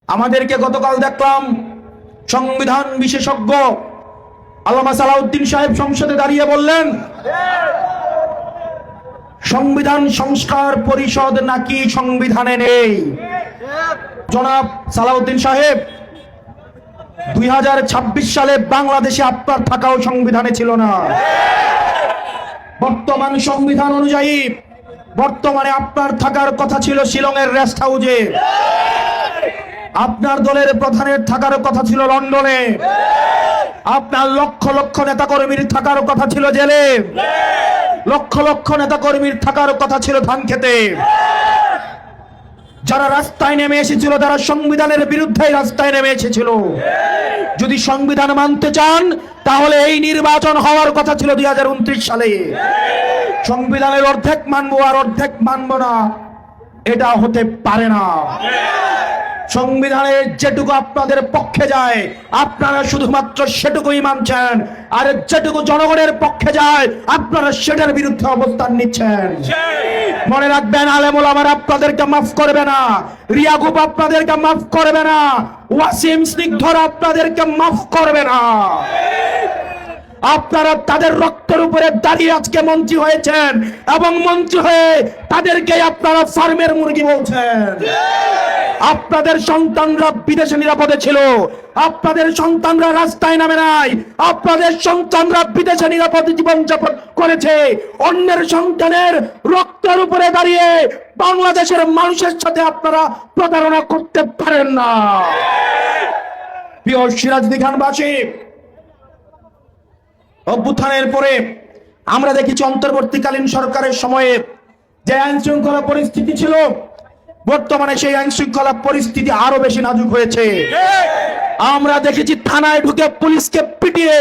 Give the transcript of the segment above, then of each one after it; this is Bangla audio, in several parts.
আমাদেরকে গতকাল দেখলাম সংবিধান বিশেষজ্ঞ আল্লামা সালাউদ্দিন সাহেব সংসদে দাঁড়িয়ে বললেন সংবিধান সংস্কার পরিষদ নাকি সংবিধানে নেই। জনাব সালাউদ্দিন সাহেব, 2026 সালে বাংলাদেশে আপনার থাকাও সংবিধানে ছিল না। বর্তমান সংবিধান অনুযায়ী বর্তমানে আপনার থাকার কথা ছিল শিলংয়ের রেস্ট হাউসে, আপনার দলের প্রধানের থাকার কথা ছিল লন্ডনে, আপনার লক্ষ লক্ষ নেতাকর্মীর থাকার কথা ছিল জেলে, লক্ষ লক্ষ নেতাকর্মীর থাকার কথা ছিল ধানক্ষেতে। যারা রাস্তায় নেমে এসেছিল তারা সংবিধানের বিরুদ্ধে রাস্তায় নেমে এসেছিল। যদি সংবিধান মানতে চান তাহলে এই নির্বাচন হওয়ার কথা ছিল 2029 সালে। সংবিধানের অর্ধেক মানবো আর অর্ধেক মানবো না, এটা হতে পারে না। সংবিধানের যেটুকু আপনাদের পক্ষে যায় আপনারা শুধুমাত্র সেটুকুই মানছেন, আর যেটুকু জনগণের পক্ষে যায় আপনারা সেটার বিরুদ্ধে অবস্থান নিচ্ছেন। মনে রাখবেন, আলেম ওলামারা আপনাদেরকে মাফ করবে না, রিয়াকুব আপনাদেরকে মাফ করবে না, ওয়াসিম স্নিগ্ধরা আপনাদেরকে মাফ করবে না। আপনারা তাদের রক্তের উপরে দাঁড়িয়ে আজকে মন্ত্রী হয়েছেন, এবং মন্ত্রী হয়ে তাদেরকে আপনারা ফার্মের মুরগি বলছেন। আপনাদের সন্তানরা বিদেশে নিরাপদে ছিল, আপনাদের সন্তানরা রাস্তায় নামে নাই, আপনাদের সন্তানরা বিদেশে নিরাপদে জীবনযাপন করেছে। অন্যের সন্তানের রক্তের উপরে দাঁড়িয়ে বাংলাদেশের মানুষের সাথে আপনারা প্রতারণা করতে পারেন না। প্রিয় সিরাজদি খানবাসী, অভ্যুত্থানের পরে আমরা দেখেছি অন্তর্বর্তীকালীন সরকারের সময়ে যে আইন শৃঙ্খলা পরিস্থিতি ছিল, বর্তমানে সেই আইন শৃঙ্খলা পরিস্থিতি আরো বেশি নাজুক হয়েছে। আমরা দেখেছি থানায় ঢুকে পুলিশকে পিটিয়ে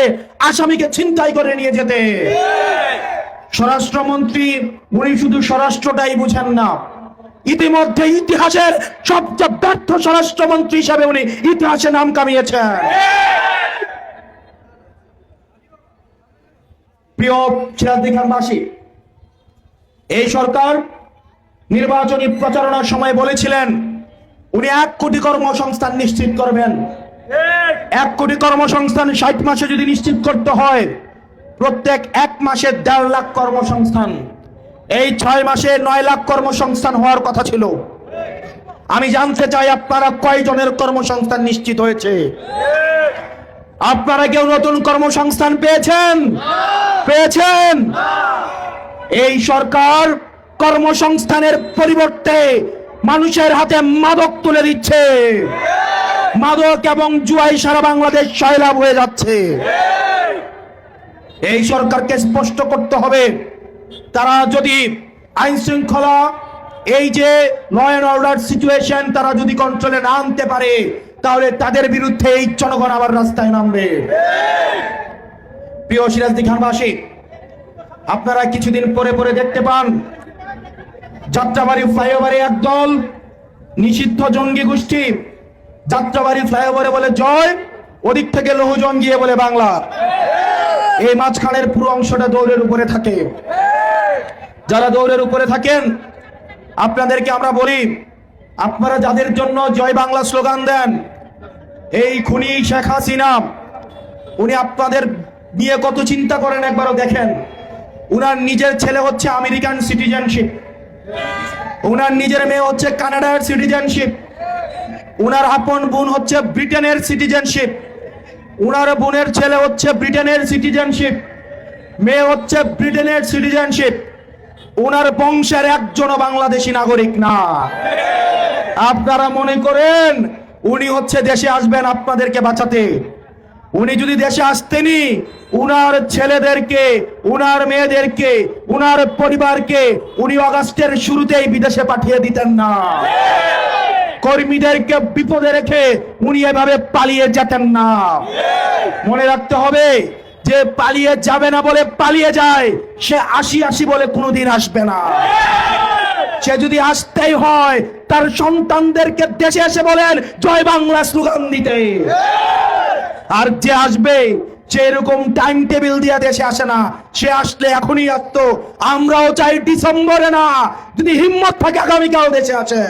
আসামিকে ছিনতাই করে নিয়ে যেতে। স্বরাষ্ট্রমন্ত্রী উনি শুধু স্বরাষ্ট্রটাই বুঝেন না, ইতিমধ্যে ইতিহাসের সবচেয়ে ব্যর্থ স্বরাষ্ট্রমন্ত্রী হিসাবে উনি ইতিহাসে নাম কামিয়েছেন। প্রিয় সিরাজদি খানবাসী, এই সরকার নির্বাচনী প্রচারণার সময় বলেছিলেন উনি 1 কোটি কর্মসংস্থান নিশ্চিত করবেন। 1 কোটি কর্মসংস্থান 60 মাসে যদি নিশ্চিত করতে হয়, প্রত্যেক 1 মাসে 1.5 লাখ কর্মসংস্থান, এই 6 মাসে 9 লাখ কর্মসংস্থান হওয়ার কথা ছিল। আমি জানতে চাই আপনারা কয়জনের কর্মসংস্থান নিশ্চিত হয়েছে? আপনারা কেউ নতুন কর্মসংস্থান পেয়েছেন? এই সরকার কর্মসংস্থানের পরিবর্তে মানুষের হাতে মাদক তুলে দিচ্ছে। মাদক এবং জুয়ায় সারা বাংলাদেশ সয়লাভ হয়ে যাচ্ছে। এই সরকারকে স্পষ্ট করতে হবে, তারা যদি আইন শৃঙ্খলা, এই যে ল অ্যান্ড অর্ডার সিচুয়েশন, তারা যদি কন্ট্রোলে না আনতে পারে তাহলে তাদের বিরুদ্ধে এই জনগণ আবার রাস্তায় নামবে। প্রিয় সিরাজদি খানবাসী, আপনারা কিছুদিন পরে দেখতে পান যাত্রাবাড়ি ফ্লাইওভারে একদল নিষিদ্ধ জঙ্গি গোষ্ঠী যাত্রাবাড়ি ফ্লাইওভারে বলে জয়, ওদিক থেকে লৌহজন গিয়ে বলে বাংলা। এই মাঝখানের পুরো অংশটা দৌড়ের উপরে থাকে। যারা দৌড়ের উপরে থাকেন আপনাদেরকে আমরা বলি, আপনারা যাদের জন্য জয় বাংলা স্লোগান দেন, এই খুনি শেখ হাসিনা, উনি আপনাদের নিয়ে কত চিন্তা করেন একবারও দেখেন। উনার নিজের ছেলে হচ্ছে আমেরিকান সিটিজেনশিপ, উনার নিজের মেয়ে হচ্ছে কানাডার সিটিজেনশিপ, উনার আপন বোন হচ্ছে ব্রিটেনের সিটিজেনশিপ, উনার বোনের ছেলে হচ্ছে ব্রিটেনের সিটিজেনশিপ, মেয়ে হচ্ছে ব্রিটেনের সিটিজেনশিপ। উনার বংশের একজনও বাংলাদেশী নাগরিক না। আপনারা মনে করেন উনি হচ্ছে দেশে আসবেন আপনাদেরকে বাঁচাতে? উনি যদি দেশে আসতেনি, উনার ছেলেদেরকে, উনার মেয়েদেরকে, উনার পরিবারকে উনি আগস্টের শুরুতেই বিদেশে পাঠিয়ে দিতেন না। কর্মীদেরকে বিপদে রেখে উনি এভাবে পালিয়ে যেতেন না। মনে রাখতে হবে, যে পালিয়ে যাবে না বলে পালিয়ে যায়, সে আসি বলে কোনোদিন আসবে না। সে যদি আসতেই হয় তার সন্তানদেরকে দেশে এসে বলেন জয় বাংলা স্লোগান দিতে। আর যে আসবে সে এরকম টাইম টেবিল দিয়ে দেশে আসে না, সে আসলে এখনই আসতো। আমরাও চাই ডিসেম্বরে না, যদি হিম্মত থাকে আগামীকাল দেশে আসে।